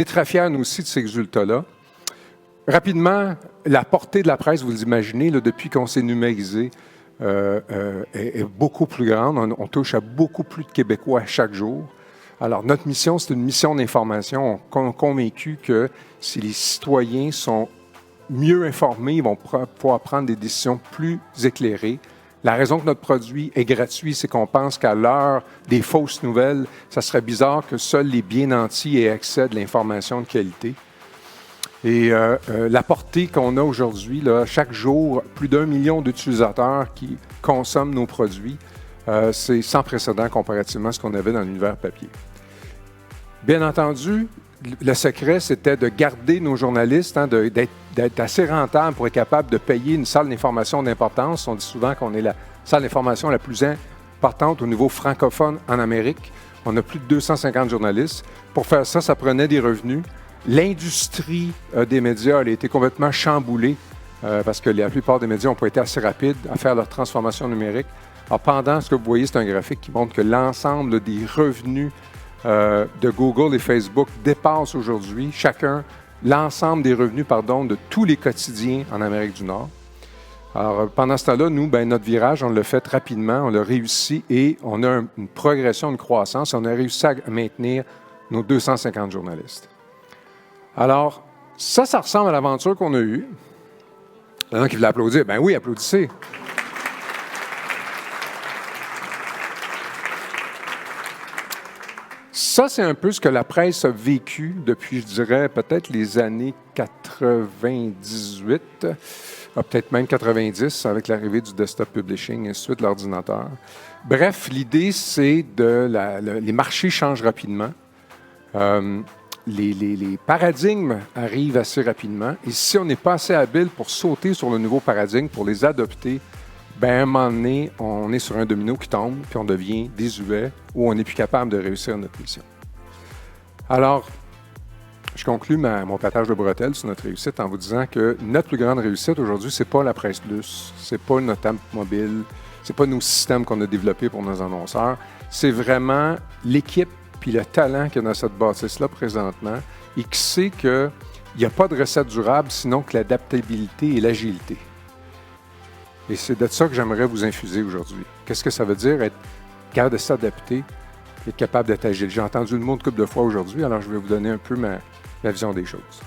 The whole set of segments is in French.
est très fiers, nous aussi, de ces résultats-là. Rapidement, la portée de la presse, vous l'imaginez, depuis qu'on s'est numérisé, est beaucoup plus grande. On touche à beaucoup plus de Québécois chaque jour. Alors, notre mission, c'est une mission d'information. On est convaincus que si les citoyens sont mieux informés, ils vont pouvoir prendre des décisions plus éclairées. La raison que notre produit est gratuit, c'est qu'on pense qu'à l'heure des fausses nouvelles, ça serait bizarre que seuls les bien nantis aient accès à de l'information de qualité. Et la portée qu'on a aujourd'hui, là, chaque jour, plus d'1 million d'utilisateurs qui consomment nos produits, c'est sans précédent comparativement à ce qu'on avait dans l'univers papier. Bien entendu, le secret, c'était de garder nos journalistes, d'être assez rentables pour être capable de payer une salle d'information d'importance. On dit souvent qu'on est la salle d'information la plus importante au niveau francophone en Amérique. On a plus de 250 journalistes. Pour faire ça, ça prenait des revenus. L'industrie des médias, elle a été complètement chamboulée parce que la plupart des médias n'ont pas été assez rapides à faire leur transformation numérique. Alors, pendant ce que vous voyez, c'est un graphique qui montre que l'ensemble des revenus de Google et Facebook dépasse aujourd'hui l'ensemble des revenus de tous les quotidiens en Amérique du Nord. Alors, pendant ce temps-là, nous, notre virage, on l'a fait rapidement, on l'a réussi et on a une progression, une croissance. On a réussi à maintenir nos 250 journalistes. Alors, ça ressemble à l'aventure qu'on a eue. Il y en a qui veulent applaudir. Ben oui, applaudissez. Ça, c'est un peu ce que la presse a vécu depuis, je dirais, peut-être les années 98, peut-être même 90, avec l'arrivée du desktop publishing et ensuite l'ordinateur. Bref, l'idée, c'est les marchés changent rapidement. Les paradigmes arrivent assez rapidement. Et si on n'est pas assez habile pour sauter sur le nouveau paradigme, pour les adopter, à un moment donné, on est sur un domino qui tombe, puis on devient désuet, ou on n'est plus capable de réussir notre mission. Alors, je conclus mon partage de bretelles sur notre réussite en vous disant que notre plus grande réussite aujourd'hui, c'est pas la Presse Plus, c'est pas notre app mobile, c'est pas nos systèmes qu'on a développés pour nos annonceurs, c'est vraiment l'équipe puis le talent qu'il y a dans cette bâtisse-là présentement et qui sait qu'il n'y a pas de recette durable sinon que l'adaptabilité et l'agilité. Et c'est de ça que j'aimerais vous infuser aujourd'hui. Qu'est-ce que ça veut dire être capable de s'adapter, être capable d'être agile? J'ai entendu le mot une couple de fois aujourd'hui, alors je vais vous donner un peu ma vision des choses.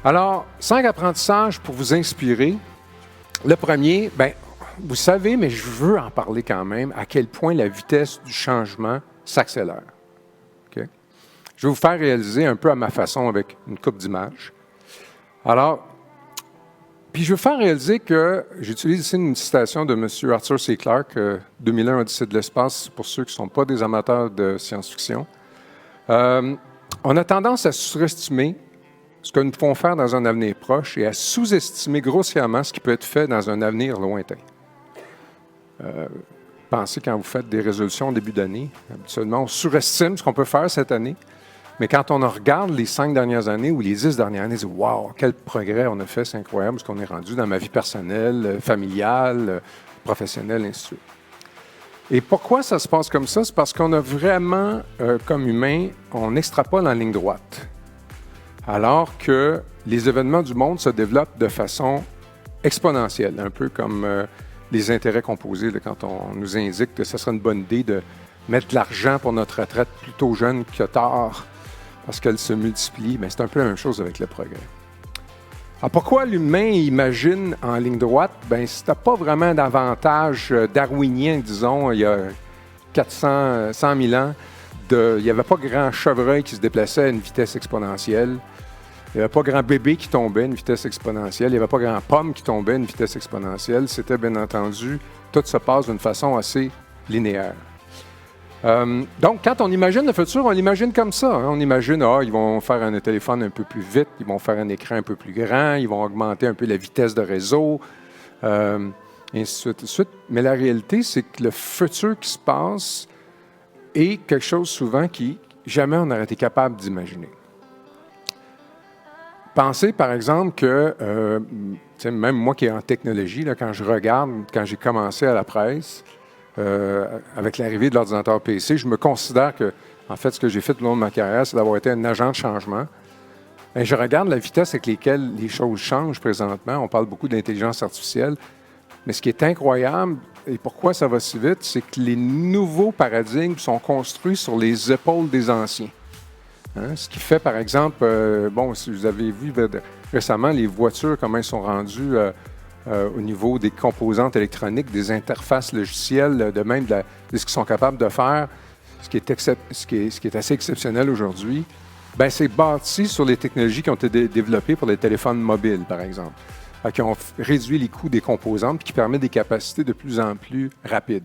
Alors, 5 apprentissages pour vous inspirer. Le premier, vous savez, mais je veux en parler quand même, à quel point la vitesse du changement s'accélère. Okay? Je vais vous faire réaliser un peu à ma façon avec une couple d'images. Alors, puis je veux faire réaliser que j'utilise ici une citation de M. Arthur C. Clarke, 2001, Odyssée de l'espace, pour ceux qui ne sont pas des amateurs de science-fiction. On a tendance à surestimer ce que nous pouvons faire dans un avenir proche et à sous-estimer grossièrement ce qui peut être fait dans un avenir lointain. Pensez quand vous faites des résolutions au début d'année, habituellement on surestime ce qu'on peut faire cette année. Mais quand on regarde les 5 dernières années ou les 10 dernières années, on dit « Wow, quel progrès on a fait, c'est incroyable ce qu'on est rendu dans ma vie personnelle, familiale, professionnelle, ainsi de suite. » Et pourquoi ça se passe comme ça? C'est parce qu'on a vraiment, comme humain, on extrapole en ligne droite. Alors que les événements du monde se développent de façon exponentielle, un peu comme les intérêts composés, là, quand on nous indique que ce serait une bonne idée de mettre de l'argent pour notre retraite plutôt jeune que tard, parce qu'elle se multiplie, mais c'est un peu la même chose avec le progrès. Alors pourquoi l'humain imagine en ligne droite? C'était pas vraiment d'avantage darwinien, disons, il y a 100 000 ans. Il n'y avait pas grand chevreuil qui se déplaçait à une vitesse exponentielle. Il n'y avait pas grand bébé qui tombait à une vitesse exponentielle. Il n'y avait pas grand pomme qui tombait à une vitesse exponentielle. C'était, bien entendu, tout se passe d'une façon assez linéaire. Donc, quand on imagine le futur, on l'imagine comme ça. On imagine, ils vont faire un téléphone un peu plus vite, ils vont faire un écran un peu plus grand, ils vont augmenter un peu la vitesse de réseau, et ainsi de suite. Mais la réalité, c'est que le futur qui se passe est quelque chose souvent qui jamais on n'aurait été capable d'imaginer. Pensez, par exemple, que, même moi qui est en technologie, là, quand je regarde, quand j'ai commencé à la presse, avec l'arrivée de l'ordinateur PC, je me considère que En fait, ce que j'ai fait tout au long de ma carrière, c'est d'avoir été un agent de changement. Et je regarde la vitesse avec laquelle les choses changent présentement. On parle beaucoup d'intelligence artificielle. Mais ce qui est incroyable, et pourquoi ça va si vite, c'est que les nouveaux paradigmes sont construits sur les épaules des anciens. Hein? Ce qui fait, par exemple, si vous avez vu récemment les voitures, comment elles sont rendues au niveau des composantes électroniques, des interfaces logicielles, de même de ce qu'ils sont capables de faire, ce qui est assez exceptionnel aujourd'hui, c'est bâti sur les technologies qui ont été développées pour les téléphones mobiles, par exemple, qui ont réduit les coûts des composantes et qui permettent des capacités de plus en plus rapides.